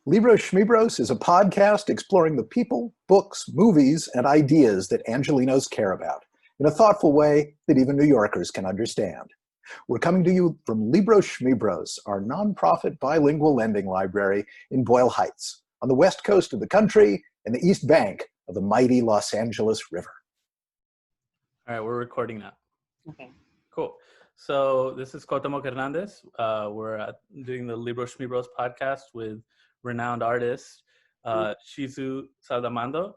Libros Schmibros is a podcast exploring the people, books, movies, and ideas that Angelinos care about in a thoughtful way that even New Yorkers can understand. We're coming to you from Libros Schmibros, our nonprofit bilingual lending library in Boyle Heights, on the west coast of the country and the east bank of the mighty Los Angeles River. All right, we're recording now. Okay. Cool. So this is Cuauhtemoc Hernandez. We're doing the Libros Schmibros podcast with renowned artist Shizu Saldamando.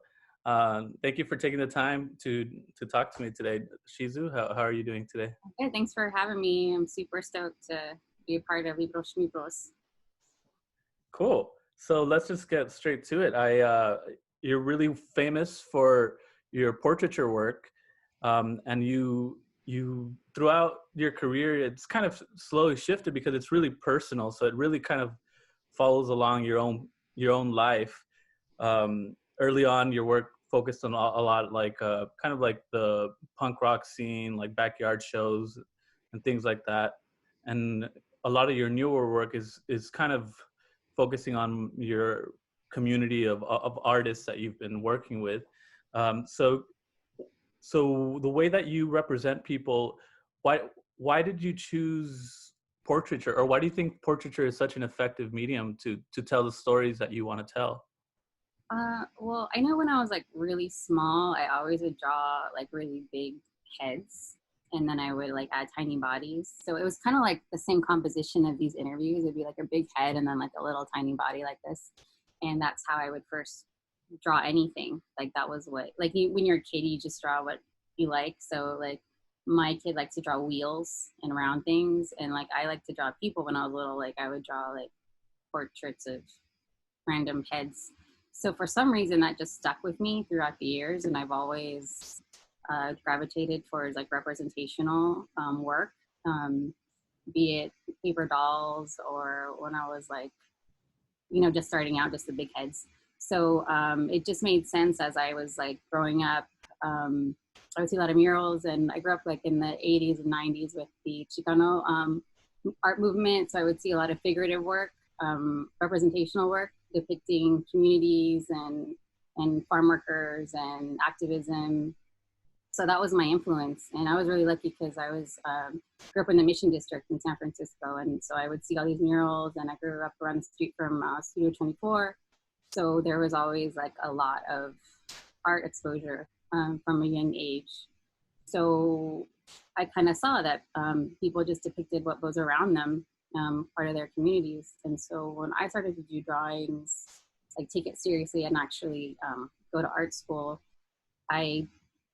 Thank you for taking the time to talk to me today. Shizu, how are you doing today? Okay, thanks for having me. I'm super stoked to be a part of Libros Schmibros. Cool. So let's just get straight to it. You're really famous for your portraiture work, and you throughout your career, it's kind of slowly shifted because it's really personal. So it really kind of follows along your own life. Early on, your work focused on a lot like kind of like the punk rock scene, like backyard shows and things like that. And a lot of your newer work is kind of focusing on your community of artists that you've been working with. So the way that you represent people, why did you choose portraiture, or why do you think portraiture is such an effective medium to tell the stories that you want to tell? Well, I know when I was like really small, I always would draw like really big heads, and then I would like add tiny bodies. So it was kind of like the same composition of these interviews. It'd be like a big head and then like a little tiny body like this. And that's how I would first draw anything. Like that was what, like when you're a kid, you just draw what you like. So like my kid likes to draw wheels and round things. And like I like to draw people when I was little. Like I would draw like portraits of random heads. So for some reason that just stuck with me throughout the years, and I've always gravitated towards like representational work, be it paper dolls or when I was like, just starting out, just the big heads. So it just made sense as I was like growing up. I would see a lot of murals, and I grew up like in the 80s and 90s with the Chicano art movement. So I would see a lot of figurative work, representational work, depicting communities and farm workers and activism. So that was my influence. And I was really lucky because I was grew up in the Mission District in San Francisco. And so I would see all these murals, and I grew up around the street from Studio 24. So there was always like a lot of art exposure from a young age. So I kind of saw that people just depicted what was around them, part of their communities. And so when I started to do drawings, like take it seriously and actually go to art school, I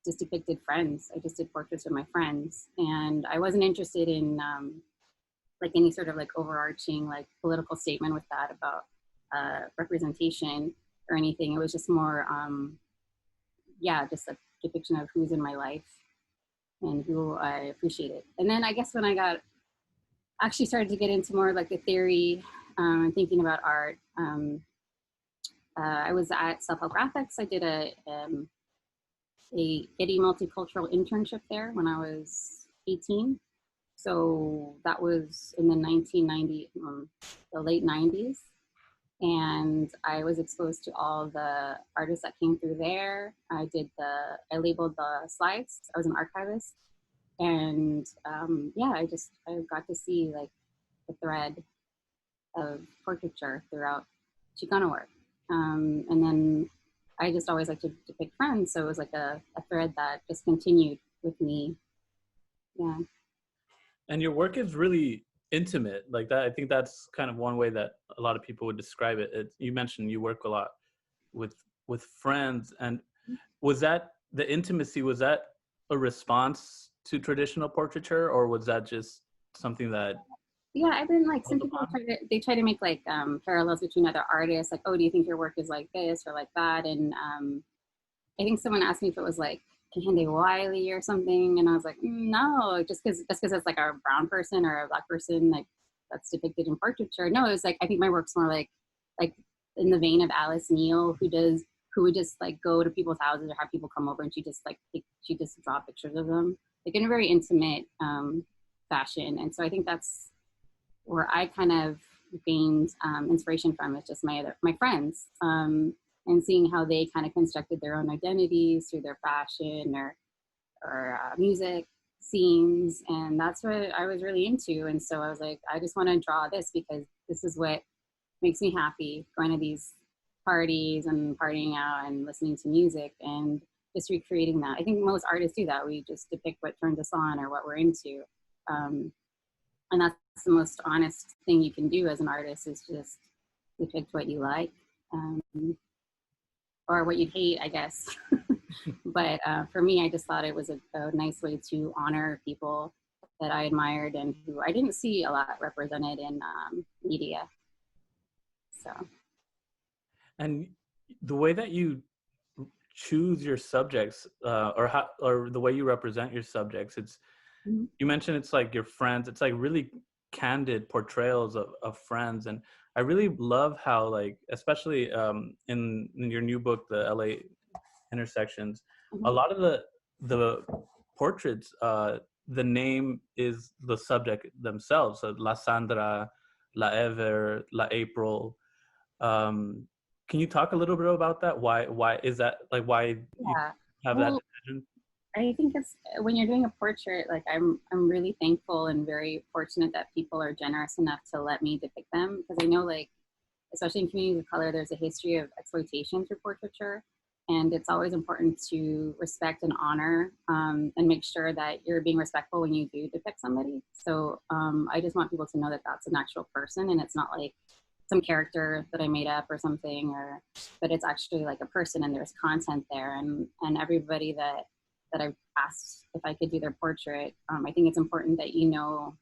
just depicted friends. I just did portraits of my friends. And I wasn't interested in like any sort of like overarching like political statement with that about representation or anything. It was just more, just a depiction of who's in my life and who I appreciated. And then I guess when I actually started to get into more like the theory and thinking about art, I was at Self-Help Graphics. I did a Getty multicultural internship there when I was 18. So that was in the 1990s, the late 90s. And I was exposed to all the artists that came through there. I labeled the slides. I was an archivist. And I got to see like the thread of portraiture throughout Chicano work. And then I just always like to depict friends. So it was like a thread that just continued with me. Yeah. And your work is really intimate like that. I think that's kind of one way that a lot of people would describe it. You mentioned you work a lot with friends, and was that the intimacy, was that a response to traditional portraiture, or was that just something that I've been like, some people try to make like parallels between other artists, like, oh, do you think your work is like this or like that? And I think someone asked me if it was like Kehinde Wiley or something, and I was like, no, just because it's like a brown person or a black person like that's depicted in portraiture. No, it was like, I think my work's more like in the vein of Alice Neal, who would just like go to people's houses or have people come over, and she just draw pictures of them like in a very intimate fashion. And so I think that's where I kind of gained inspiration from is just my friends, and seeing how they kind of constructed their own identities through their fashion or music scenes, and that's what I was really into. And so I was like, I just want to draw this because this is what makes me happy, going to these parties and partying out and listening to music and just recreating that. I think most artists do that. We just depict what turns us on or what we're into. And that's the most honest thing you can do as an artist, is just depict what you like, or what you'd hate, I guess. But for me, I just thought it was a nice way to honor people that I admired and who I didn't see a lot represented in media. So. And the way that you choose your subjects, or the way you represent your subjects, it's, Mm-hmm. you mentioned it's like your friends, it's like really candid portrayals of friends. And I really love how, like, especially in your new book, the LA Intersections, Mm-hmm. a lot of the portraits, the name is the subject themselves. So La Sandra, La Ever, La April. Can you talk a little bit about that? Why is that, like, why you have that decision? I think it's, when you're doing a portrait, like I'm really thankful and very fortunate that people are generous enough to let me depict them, because I know, like, especially in communities of color, there's a history of exploitation through portraiture, and it's always important to respect and honor, and make sure that you're being respectful when you do depict somebody. So I just want people to know that that's an actual person, and it's not like some character that I made up or something, but it's actually like a person, and there's content there, and everybody that I've asked if I could do their portrait, I think it's important that you know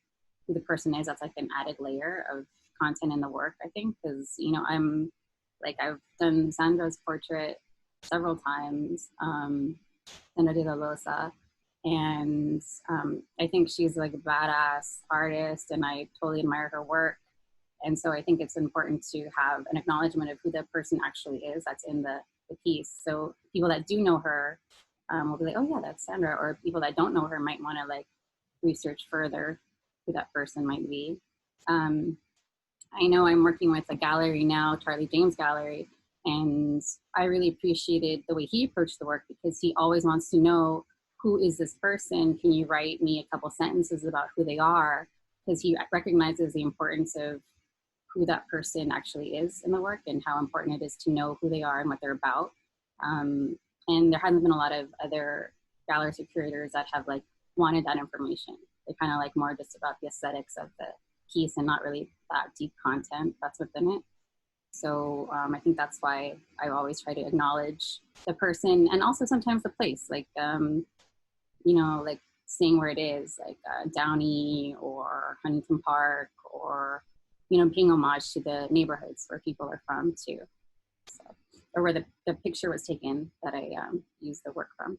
who the person is. That's like an added layer of content in the work, I think, because, you know, I've done Sandra's portrait several times, Sandra de la Losa, and I think she's like a badass artist, and I totally admire her work. And so I think it's important to have an acknowledgement of who the person actually is that's in the piece. So people that do know her will be like, oh yeah, that's Sandra. Or people that don't know her might want to like research further who that person might be. I know I'm working with a gallery now, Charlie James Gallery, and I really appreciated the way he approached the work, because he always wants to know, who is this person? Can you write me a couple sentences about who they are? Because he recognizes the importance of who that person actually is in the work, and how important it is to know who they are and what they're about. And there hasn't been a lot of other galleries or curators that have like wanted that information. They're kind of like more just about the aesthetics of the piece and not really that deep content that's within it. So I think that's why I always try to acknowledge the person, and also sometimes the place, like, you know, like seeing where it is, like Downey or Huntington Park, or, you know, paying homage to the neighborhoods where people are from too. So, or where the picture was taken that I used the work from.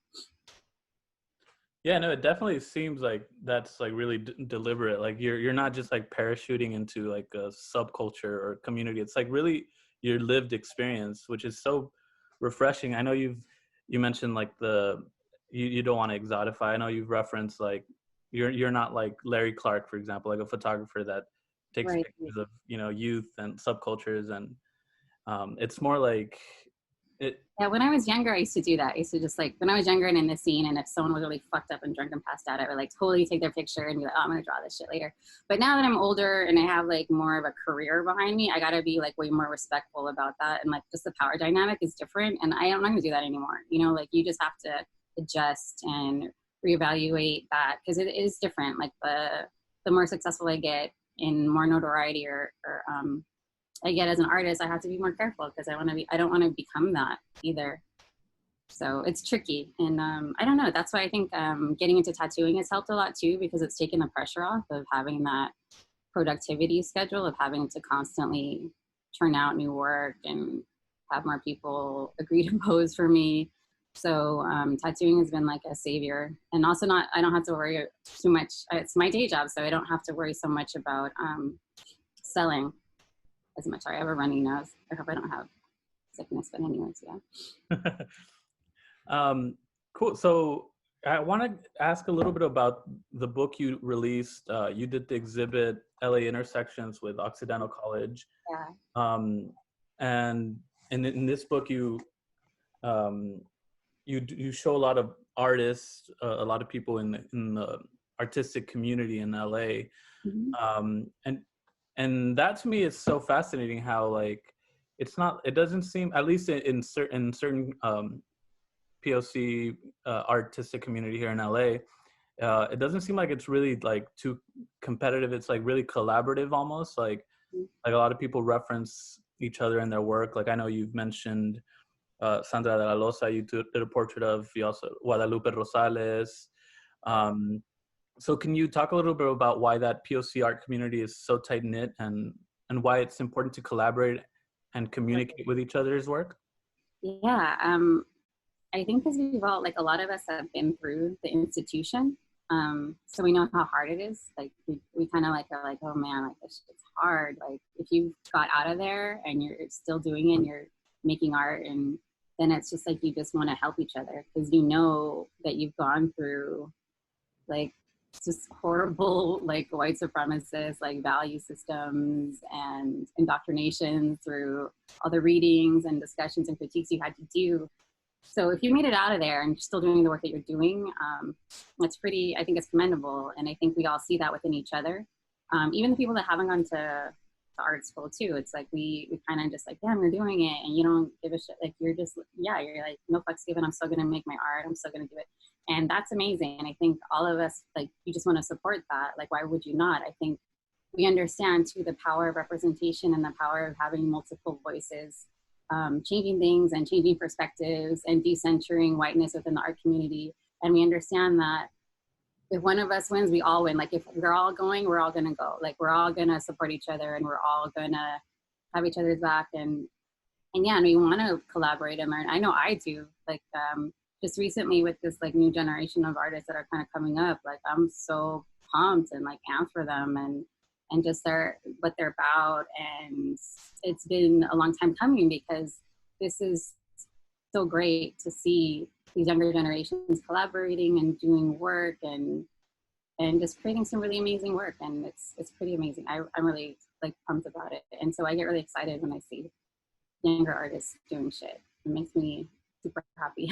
Yeah, no, it definitely seems like that's like really deliberate. Like you're not just like parachuting into like a subculture or community. It's like really your lived experience, which is so refreshing. I know you mentioned like you don't want to exotify. I know you've referenced like you're not like Larry Clark, for example, like a photographer that takes Right. pictures of, you know, youth and subcultures, and it's more like it. Yeah, when I was younger, I used to do that. I used to just like, when I was younger and in the scene, and if someone was really fucked up and drunk and passed out, I would like totally take their picture and be like, oh, I'm gonna draw this shit later. But now that I'm older and I have like more of a career behind me, I gotta be like way more respectful about that. And like just the power dynamic is different, and I'm not gonna do that anymore. You know, like you just have to adjust and reevaluate that, because it is different. Like the more successful I get in more notoriety or I get as an artist, I have to be more careful, because I don't want to become that either. So it's tricky. And I don't know, that's why I think getting into tattooing has helped a lot too, because it's taken the pressure off of having that productivity schedule of having to constantly churn out new work and have more people agree to pose for me. So tattooing has been like a savior. And also I don't have to worry too much. It's my day job, so I don't have to worry so much about selling as much. I have a runny nose. I hope I don't have sickness, but anyways, yeah. Cool. So I want to ask a little bit about the book you released. You did the exhibit LA intersections with Occidental College. Yeah. And in this book, you show a lot of artists, a lot of people in the artistic community in LA. Mm-hmm. And that to me is so fascinating, how like it doesn't seem, at least in certain POC artistic community here in LA, it doesn't seem like it's really like too competitive. It's like really collaborative almost, like a lot of people reference each other in their work. Like I know you've mentioned Sandra de la Loza, you did a portrait of. You also Guadalupe Rosales. So can you talk a little bit about why that POC art community is so tight knit, and why it's important to collaborate and communicate with each other's work? Yeah, I think because we've all, like, a lot of us have been through the institution, so we know how hard it is. Like we kind of like are like, oh man, like this shit's hard. Like if you got out of there and you're still doing it, and you're making art, and then it's just like you just want to help each other because you know that you've gone through like just horrible like white supremacist like value systems and indoctrination through all the readings and discussions and critiques you had to do. So if you made it out of there and you're still doing the work that you're doing, it's pretty, I think it's commendable. And I think we all see that within each other. Even the people that haven't gone to art school too, it's like we kind of just like, damn, you're doing it and you don't give a shit. Like you're just, yeah, you're like, no fucks given, I'm still gonna make my art, I'm still gonna do it. And that's amazing. And I think all of us, like, you just want to support that. Like, why would you not? I think we understand too the power of representation and the power of having multiple voices, changing things and changing perspectives and decentering whiteness within the art community. And we understand that if one of us wins, we all win. Like if we're all going, we're all gonna go. Like we're all gonna support each other and we're all gonna have each other's back. And yeah, and we want to collaborate and learn. I know I do. Like just recently with this like new generation of artists that are kind of coming up, like I'm so pumped and like amped for them and just what they're about. And it's been a long time coming because this is so great to see these younger generations collaborating and doing work and just creating some really amazing work. And it's pretty amazing. I'm really like pumped about it. And so I get really excited when I see younger artists doing shit. It makes me super happy.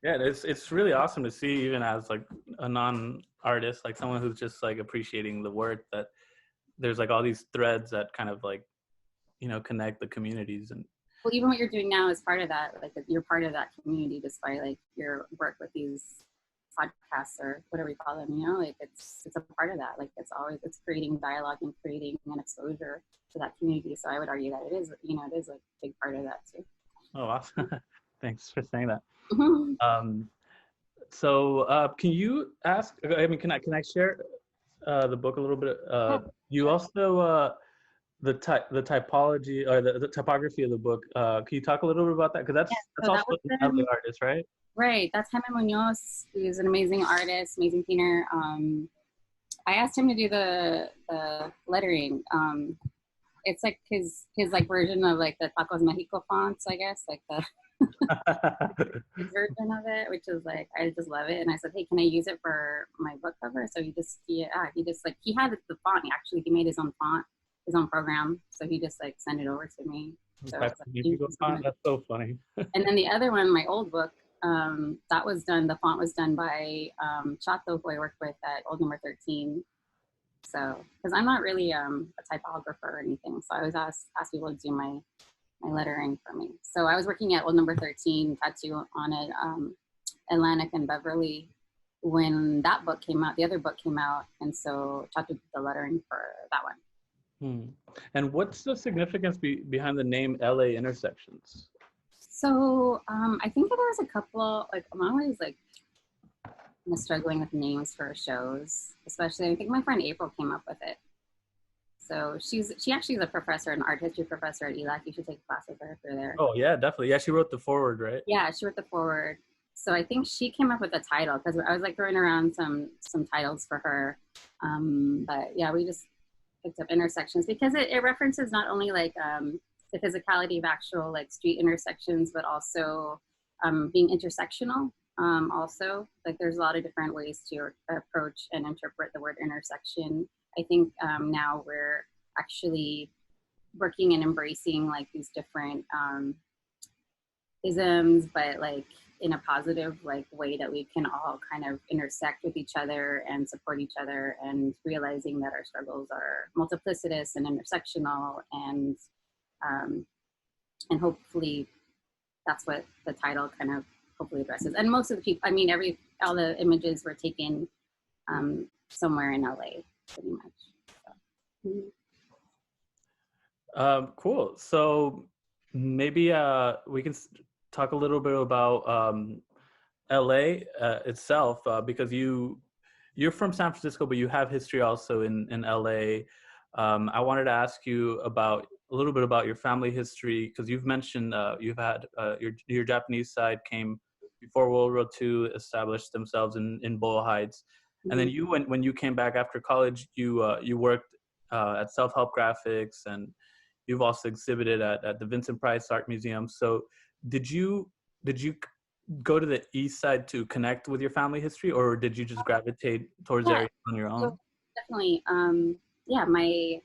Yeah, it's really awesome to see, even as like a non-artist, like someone who's just like appreciating the work, that there's like all these threads that kind of like, you know, connect the communities. And well, even what you're doing now is part of that. Like you're part of that community despite like your work with these podcasts or whatever you call them, you know, like it's a part of that. Like it's creating dialogue and creating an exposure to that community. So I would argue that it is, you know, it is like a big part of that too. oh, awesome. Thanks for saying that. Mm-hmm. So can you can I share the book a little bit? You also the typology or the typography of the book. Can you talk a little bit about that? Because that's also another artist, right? Right, that's Jaime Munoz, who's an amazing artist, amazing painter. I asked him to do the lettering. It's like his like version of like the Tacos Mexico fonts, I guess, like the version of it, which is like, I just love it. And I said, hey, can I use it for my book cover? So he had the font. He made his own font, his own program. So he just like sent it over to me. So that's so funny. And then the other one, my old book, the font was done by Chato, who I worked with at Old Number 13. So, because I'm not really a typographer or anything, so I always ask people to do my lettering for me. So I was working at Old Number 13 Tattoo on it, Atlantic and Beverly, when that book came out, the other book came out, and so Chato did the lettering for that one. And what's the significance behind the name LA Intersections? So I think there was a couple, like I'm always like struggling with names for shows, especially I think my friend April came up with it. So she actually is a professor, an art history professor at ELAC. You should take a class with her if you're there. Oh yeah, definitely. Yeah, she wrote the foreword, right? Yeah, she wrote the foreword. So I think she came up with the title because I was like throwing around some titles for her. But yeah, we just picked up Intersections because it references not only like the physicality of actual like street intersections, but also being intersectional. Also, like there's a lot of different ways to approach and interpret the word intersection. I think now we're actually working and embracing like these different isms, but like in a positive like way that we can all kind of intersect with each other and support each other, and realizing that our struggles are multiplicitous and intersectional, and hopefully that's what the title kind of hopefully addresses. And most of the people, I mean, all the images were taken somewhere in LA, pretty much. So. Cool. So maybe we can talk a little bit about LA itself, because you're from San Francisco, but you have history also in LA. I wanted to ask you about a little bit about your family history, because you've mentioned you've had your Japanese side came before World War II, established themselves in Boyle Heights, and then you when you came back after college, you worked at Self-Help Graphics, and you've also exhibited at the Vincent Price Art Museum. So did you go to the East Side to connect with your family history, or did you just gravitate towards the area on your own? So definitely. Yeah, my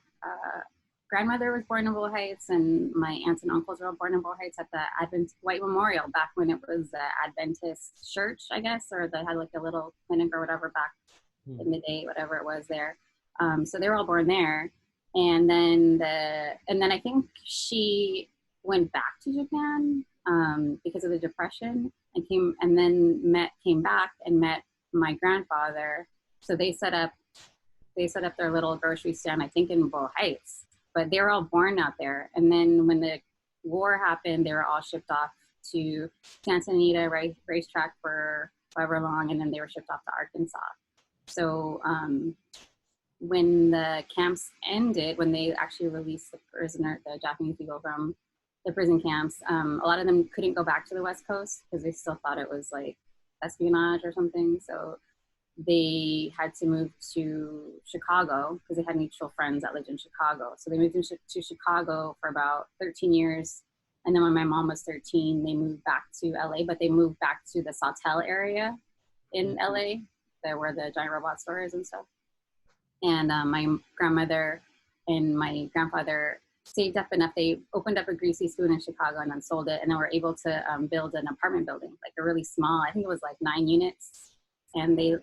grandmother was born in Boyle Heights, and my aunts and uncles were all born in Boyle Heights at the Advent White Memorial, back when it was the Adventist church, I guess, or they had like a little clinic or whatever back in the day, whatever it was there. So they were all born there. And then I think she went back to Japan because of the Depression, and came back and met my grandfather. So they set up their little grocery stand, I think in Boyle Heights, but they were all born out there. And then when the war happened, they were all shipped off to Santa Anita racetrack for however long, and then they were shipped off to Arkansas. So when the camps ended, when they actually released the Japanese people from the prison camps, a lot of them couldn't go back to the West Coast because they still thought it was like espionage or something. So they had to move to Chicago because they had mutual friends that lived in Chicago. So they moved to Chicago for about 13 years. And then when my mom was 13, they moved back to LA, but they moved back to the Sawtelle area in LA, where the giant robot store is and stuff. And my grandmother and my grandfather saved up enough. They opened up a greasy spoon in Chicago and then sold it. And then were able to build an apartment building, like a really small, I think it was like 9 units. And they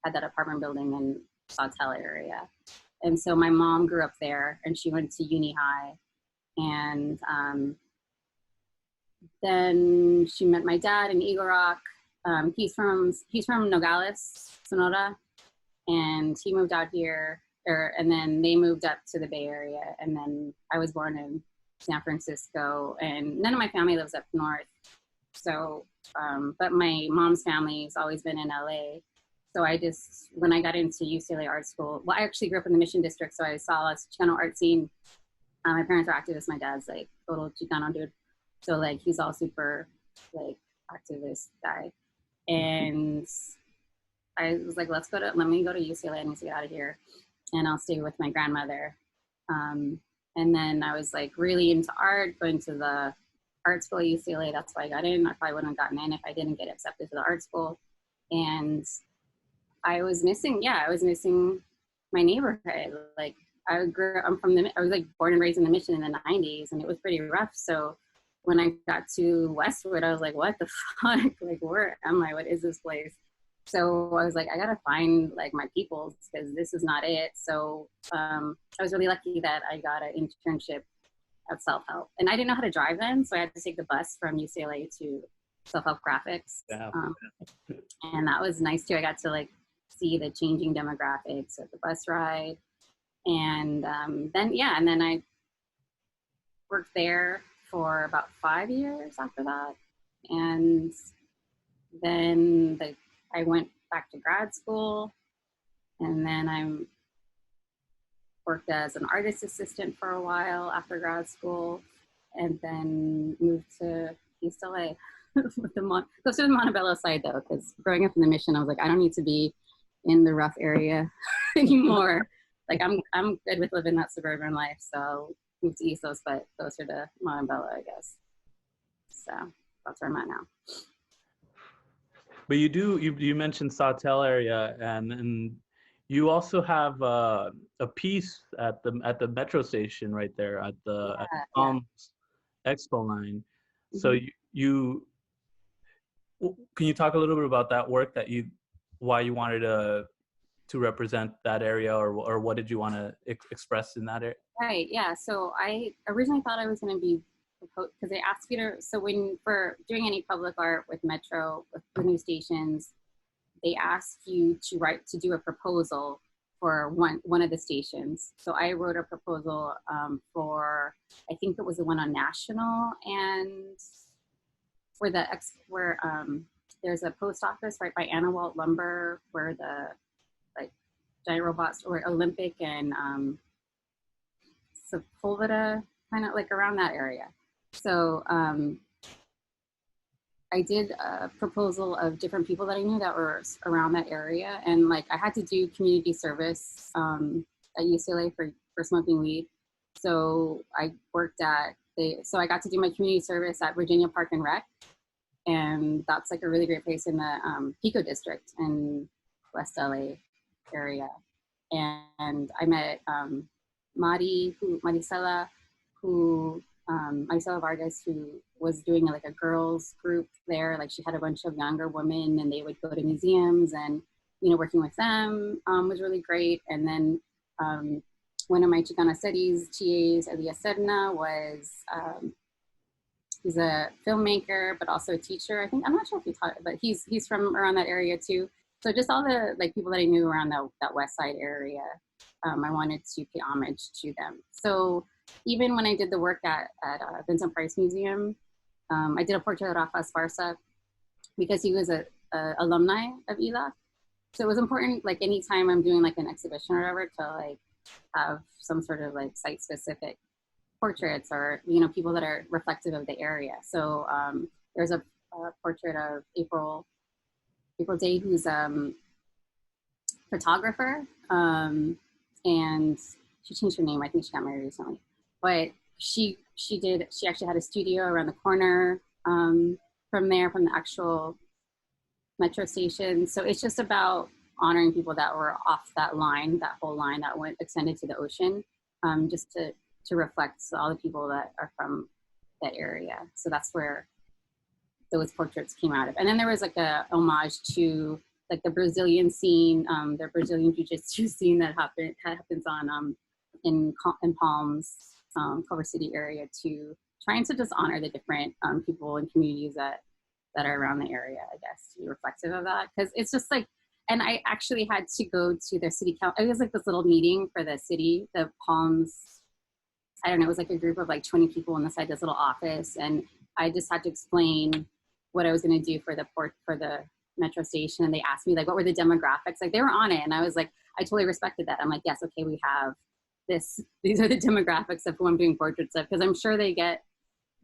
had that apartment building in Sawtelle area. And so my mom grew up there, and she went to uni high. And then she met my dad in Eagle Rock. He's from Nogales, Sonora. And he moved out here, and then they moved up to the Bay Area. And then I was born in San Francisco, and none of my family lives up north. So, but my mom's family has always been in LA. So when I got into UCLA art school, well, I actually grew up in the Mission District, so I saw a Chicano art scene. My parents are activists. My dad's like total Chicano dude. So like, he's all super like activist guy. And I was like, let me go to UCLA. I need to get out of here, and I'll stay with my grandmother. And then I was like really into art, going to the art school at UCLA. That's why I got in. I probably wouldn't have gotten in if I didn't get accepted to the art school. And I was missing my neighborhood. Like I was like born and raised in the Mission in the 90s, and it was pretty rough. So when I got to Westwood, I was like, what the fuck? Like, where am I? What is this place? So I was like, I gotta find like my peoples, because this is not it. So I was really lucky that I got an internship at Self-Help, and I didn't know how to drive then, so I had to take the bus from UCLA to Self-Help Graphics. Yeah. And that was nice too. I got to like see the changing demographics of the bus ride, and then I worked there for about 5 years after that, and then I went back to grad school, and then I worked as an artist assistant for a while after grad school, and then moved to East LA. Close to the Montebello side though, because growing up in the Mission, I was like, I don't need to be in the rough area anymore. Like I'm good with living that suburban life, so I'll move to East Coast, but closer to Montebello, I guess. So that's where I'm at now. But you mentioned Sawtelle area, and you also have a piece at the metro station right there at the Yeah, yeah. Palms Expo line. So Hmm. can you talk a little bit about that work that why you wanted to represent that area, or what did you want to express in that area? Right, yeah. So I originally thought I was going to be, because they asked you to, so when, for doing any public art with Metro, with the new stations, they ask you to do a proposal for one of the stations. So I wrote a proposal for, I think it was the one on National, and for where there's a post office right by Anawalt Lumber, where the like giant robots, or Olympic and Sepulveda, kind of like around that area. So I did a proposal of different people that I knew that were around that area, and like I had to do community service at UCLA for smoking weed. So I worked so I got to do my community service at Virginia Park and Rec, and that's like a really great place in the Pico district in West LA area. And I met Maricela, Maricela Vargas, who was doing like a girls group there. Like she had a bunch of younger women, and they would go to museums, and working with them was really great. And then one of my Chicana Studies TAs, Elias Serna, was he's a filmmaker, but also a teacher. I think, I'm not sure if he taught, but he's from around that area too. So just all the like people that I knew around that West Side area, I wanted to pay homage to them. So even when I did the work at Vincent Price Museum, I did a portrait of Rafa Esparza because he was a alumni of ELAC. So it was important, like anytime I'm doing like an exhibition or whatever, to like have some sort of like site specific portraits, or people that are reflective of the area. So there's a portrait of April Day, who's photographer, and she changed her name. I think she got married recently, but she actually had a studio around the corner from the actual metro station. So it's just about honoring people that were off that whole line that went extended to the ocean, just to reflect all the people that are from that area. So that's where those portraits came out of. And then there was like a homage to like the Brazilian scene, the Brazilian jiu-jitsu scene that happens on in Palms, Culver City area, to trying to just honor the different people and communities that are around the area, I guess, to be reflective of that. Because it's just like, and I actually had to go to their city council. It was like this little meeting for the city, the Palms, I don't know, it was like a group of like 20 people inside this little office. And I just had to explain what I was going to do for the metro station. And they asked me like, what were the demographics? Like they were on it. And I was like, I totally respected that. I'm like, yes, okay, we have these are the demographics of who I'm doing portraits of. Because I'm sure they get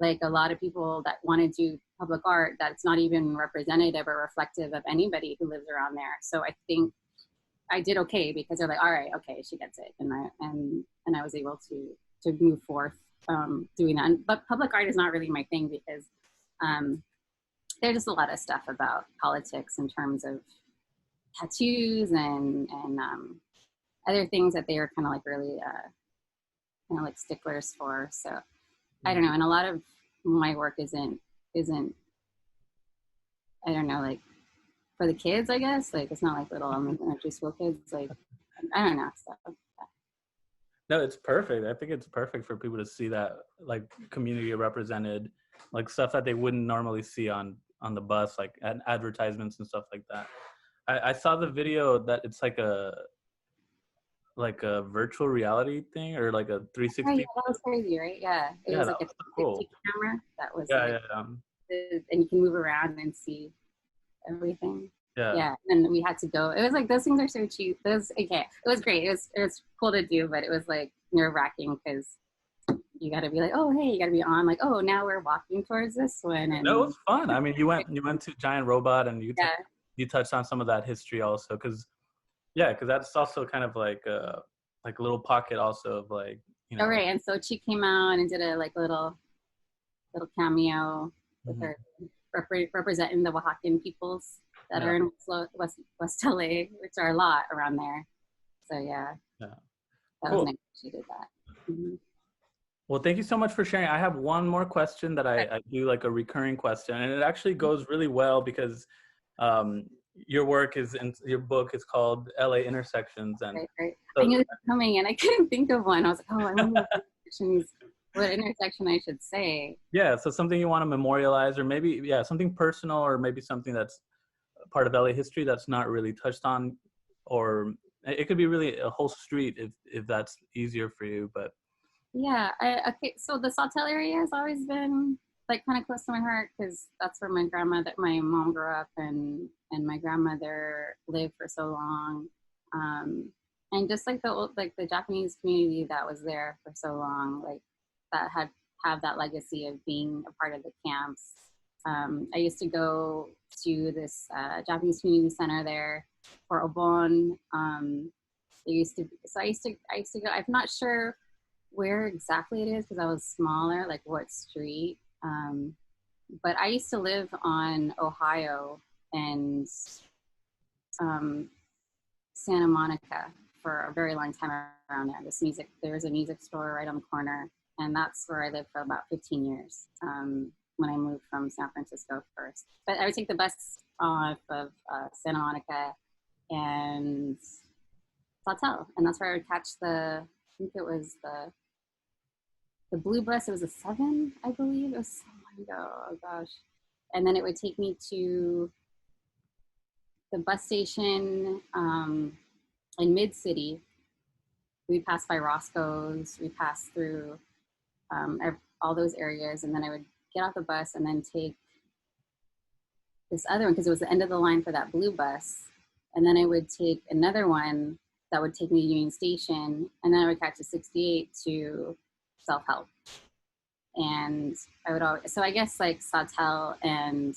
like a lot of people that want to do public art that's not even representative or reflective of anybody who lives around there. So I think I did okay, because they're like, all right, okay, she gets it. And I was able to move forth doing that. But public art is not really my thing, because there's just a lot of stuff about politics in terms of tattoos and other things that they are kind of like really kind of like sticklers for. So I don't know. And a lot of my work isn't I don't know, like for the kids, I guess. Like it's not like little elementary school kids. Like I don't know stuff. No, it's perfect. I think it's perfect for people to see that like community represented, like stuff that they wouldn't normally see on the bus, like advertisements and stuff like that. I saw the video that it's like a virtual reality thing, or like a 360. Oh, yeah, that was crazy, right? Yeah, it was like a cool camera that was yeah, and you can move around and see everything. Yeah. And we had to go. It was like, those things are so cheap. It was great. It was cool to do, but it was like nerve-wracking, because you got to be like, oh, hey, you got to be on like, oh, now we're walking towards this one. And no, it was fun. I mean, you went to Giant Robot, and you touched on some of that history also, because that's also kind of like a little pocket also of like, Oh, right. And so she came out and did a like little cameo with her representing the Oaxacan peoples that are in West LA, which are a lot around there. So yeah, Yeah. that Cool. was nice she did that. Mm-hmm. Well, thank you so much for sharing. I have one more question that I do like a recurring question, and it actually goes really well because your work is in your book is called LA Intersections, and Right. so, I knew it was coming, and I couldn't think of one. I was like, oh, I wonder what intersection I should say. yeah, so something you want to memorialize, or maybe something personal, or maybe something that's part of LA history that's not really touched on, or it could be really a whole street if that's easier for you. But Yeah, okay. So the Sawtelle area has always been like kind of close to my heart because that's where my mom grew up, and my grandmother lived for so long, and just like the Japanese community that was there for so long, like that have that legacy of being a part of the camps. I used to go to this Japanese community center there for Obon. I used to go. I'm not sure where exactly it is because I was smaller, like what street. But I used to live on Ohio and Santa Monica for a very long time around there. There was a music store right on the corner, and that's where I lived for about 15 years when I moved from San Francisco first. But I would take the bus off of Santa Monica and Sawtelle, and that's where I would catch I think it was the blue bus. It was a 7, I believe. It was so long ago. Oh gosh. And then it would take me to the bus station in Mid-City. We'd pass by Roscoe's. We'd pass through all those areas. And then I would get off the bus and then take this other one because it was the end of the line for that blue bus. And then I would take another one that would take me to Union Station. And then I would catch a 68 to Self-Help. And I would always, so I guess like Sawtelle and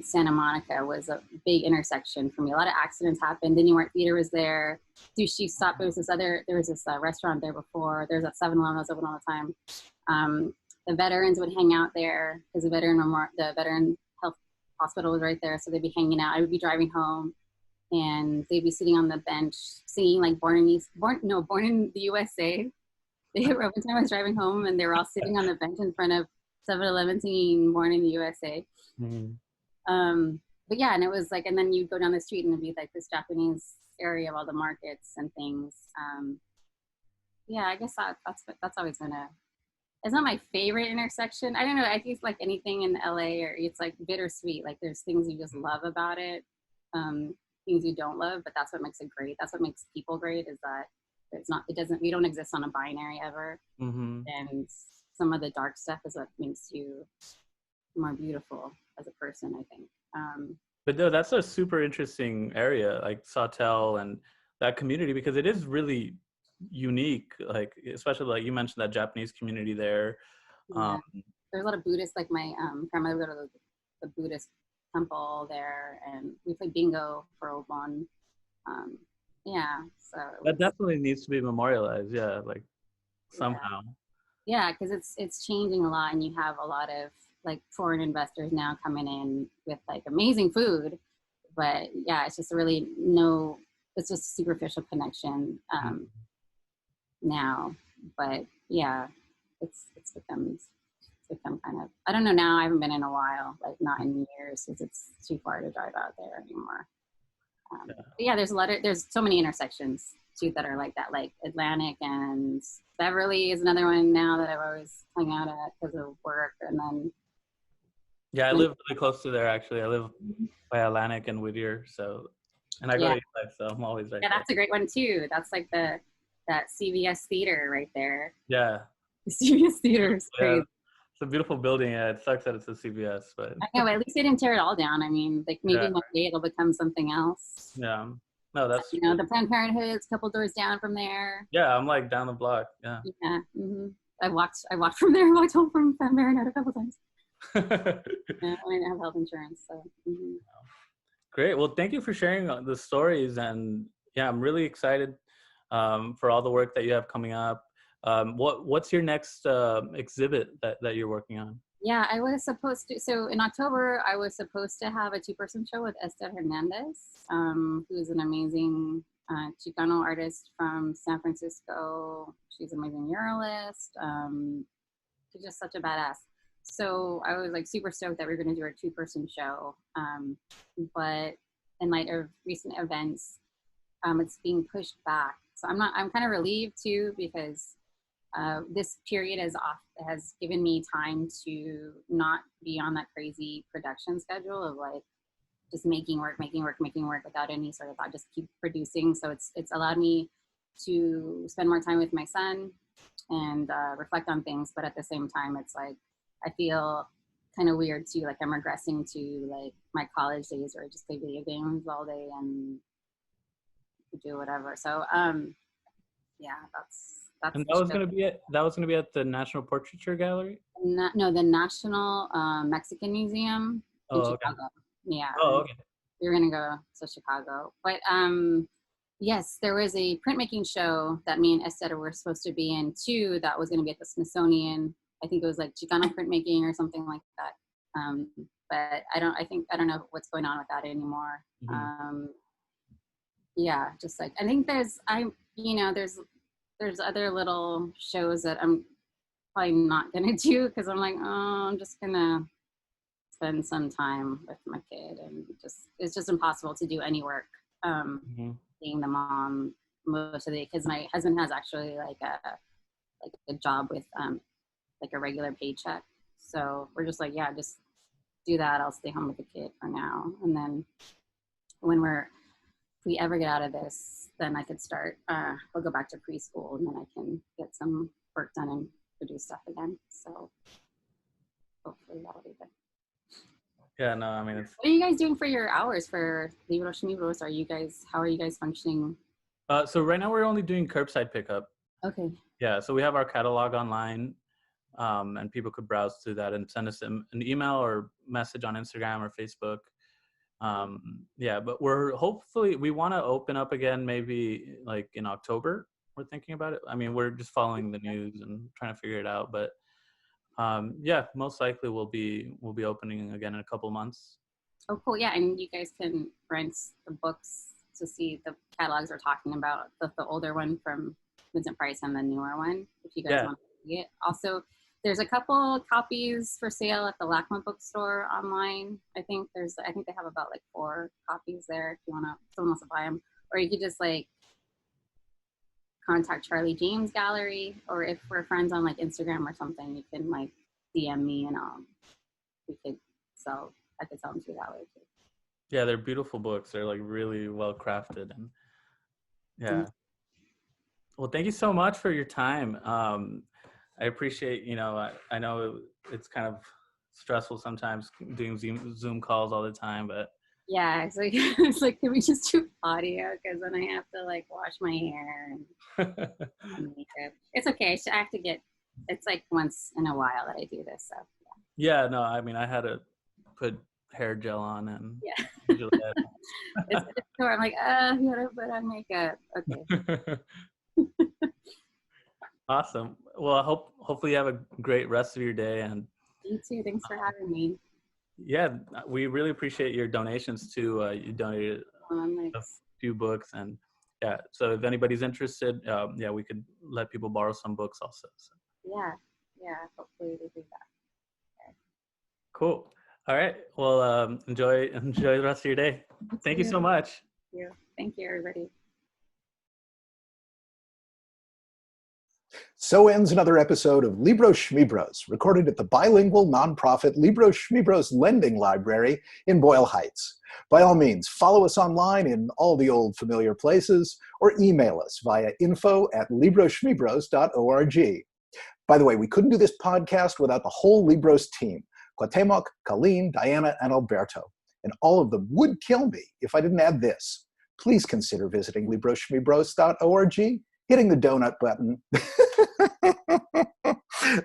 Santa Monica was a big intersection for me. A lot of accidents happened. The New York Theater was there. Sushi stop. There was this restaurant there before. There's a 7-Eleven that was open all the time. The veterans would hang out there because the veteran health hospital was right there. So they'd be hanging out. I would be driving home and they'd be sitting on the bench singing like Born in the USA. One time I was driving home and they were all sitting on the bench in front of 7-Eleven singing Born in the USA. Mm-hmm. But yeah, and it was like, and then you'd go down the street and it'd be like this Japanese area of all the markets and things. Yeah, I guess that's always been it's not my favorite intersection. I don't know. I think it's like anything in LA, or it's like bittersweet. Like there's things you just love about it, things you don't love, but that's what makes it great. That's what makes people great, is that we don't exist on a binary ever. Mm-hmm. And some of the dark stuff is what makes you more beautiful as a person, I think. But no, that's a super interesting area, like Sawtelle and that community, because it is really unique. Like, especially like you mentioned that Japanese community there. Yeah. There's a lot of Buddhists. Like my grandmother would go to the Buddhist temple there, and we played bingo for Obon. Yeah, so that definitely needs to be memorialized. Yeah, like somehow. Yeah, because it's changing a lot, and you have a lot of like foreign investors now coming in with like amazing food, but yeah, it's just it's just a superficial connection now. But yeah, it's become kind of, I don't know, now I haven't been in a while, like not in years, because it's too far to drive out there anymore. But yeah, there's so many intersections too that are like that, like Atlantic and Beverly is another one now that I've always hung out at because of work. And then I live really close to there, actually. I live by Atlantic and Whittier, and I go to East Side, so I'm always right there. That's a great one too. That's like that CVS theater right there. Yeah, the CVS theater is crazy. It's a beautiful building. Yeah, it sucks that it's a CVS, but I know, but at least they didn't tear it all down. I mean, like maybe one day it'll become something else. Yeah. No, that's the Planned Parenthood's a couple doors down from there. Yeah, I'm like down the block. Yeah. Yeah. Mm-hmm. I walked from there. I walked home from Planned Parenthood a couple times. I didn't have health insurance, so. Mm-hmm. Great. Well, thank you for sharing the stories, and yeah, I'm really excited for all the work that you have coming up. What's your next exhibit that you're working on? Yeah, I was supposed to. So in October, I was supposed to have a 2-person show with Hernandez, who's an amazing Chicano artist from San Francisco. She's an amazing muralist. She's just such a badass. So I was like super stoked that we were going to do a 2-person show. But in light of recent events, it's being pushed back. So I'm kind of relieved too, because this period has given me time to not be on that crazy production schedule of like just making work without any sort of thought, just keep producing. So it's allowed me to spend more time with my son and reflect on things. But at the same time, it's like, I feel kind of weird too. Like I'm regressing to like my college days where I just play video games all day and do whatever. So yeah, that's And that was gonna be at the National Portraiture Gallery. No, the National Mexican Museum in Oh, okay. Chicago. Yeah. Oh, okay. We were gonna go to Chicago, but yes, there was a printmaking show that me and Esther were supposed to be in too. That was gonna be at the Smithsonian. I think it was like Chicano printmaking or something like that. But I don't know what's going on with that anymore. Mm-hmm. Yeah, just like I think there's other little shows that I'm probably not gonna do because I'm like, oh, I'm just gonna spend some time with my kid, and it's just impossible to do any work. Being the mom most of the day, because my husband has actually like a job with like a regular paycheck. So we're just like, yeah, just do that. I'll stay home with the kid for now, and then if we ever get out of this, then I could start, we'll go back to preschool, and then I can get some work done and produce stuff again. So hopefully that'll be good. Yeah, no, I mean, what are you guys doing for your hours for Libros Schmibros? How are you guys functioning? So right now we're only doing curbside pickup. Okay. Yeah, so we have our catalog online, and people could browse through that and send us an email or message on Instagram or Facebook. Yeah, but we want to open up again maybe like in October. We're thinking about it. I mean, we're just following the news and trying to figure it out, but yeah, most likely we'll be opening again in a couple months. Oh, cool. Yeah, and you guys can rent the books to see the catalogs we're talking about, the older one from Vincent Price and the newer one, if you guys want to see it. Also, there's a couple copies for sale at the LACMA bookstore online. I think they have about like 4 copies there if someone wants to buy them. Or you could just like contact Charlie James Gallery, or if we're friends on like Instagram or something, you can like DM me and I could sell them to you that way too. Yeah, they're beautiful books. They're like really well crafted, and yeah. Mm-hmm. Well, thank you so much for your time. I appreciate, I know it's kind of stressful sometimes doing Zoom calls all the time, but yeah, it's like, can we just do audio? Because then I have to like wash my hair and makeup. It's okay. I have to it's like once in a while that I do this. So yeah, no, I mean, I had to put hair gel on and usually it's I'm like, you gotta put on makeup. Okay. Awesome. Well, hopefully you have a great rest of your day. And you too. Thanks for having me. Yeah, we really appreciate your donations too. You donated a few books, and yeah. So if anybody's interested, we could let people borrow some books also. So. Yeah. Hopefully they do that. Okay. Cool. All right. Well, enjoy the rest of your day. Thank you so much. Thank you, everybody. So ends another episode of Libros Schmibros, recorded at the bilingual nonprofit Libros Schmibros Lending Library in Boyle Heights. By all means, follow us online in all the old familiar places, or email us via info@libroschmibros.org. By the way, we couldn't do this podcast without the whole Libros team, Cuauhtemoc, Colleen, Diana, and Alberto. And all of them would kill me if I didn't add this. Please consider visiting libroschmibros.org, hitting the donut button,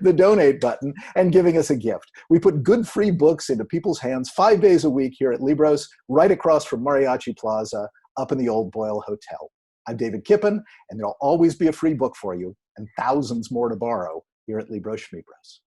the donate button, and giving us a gift. We put good free books into people's hands 5 days a week here at Libros, right across from Mariachi Plaza, up in the old Boyle Hotel. I'm David Kippen, and there'll always be a free book for you, and thousands more to borrow here at Libros Schmibros.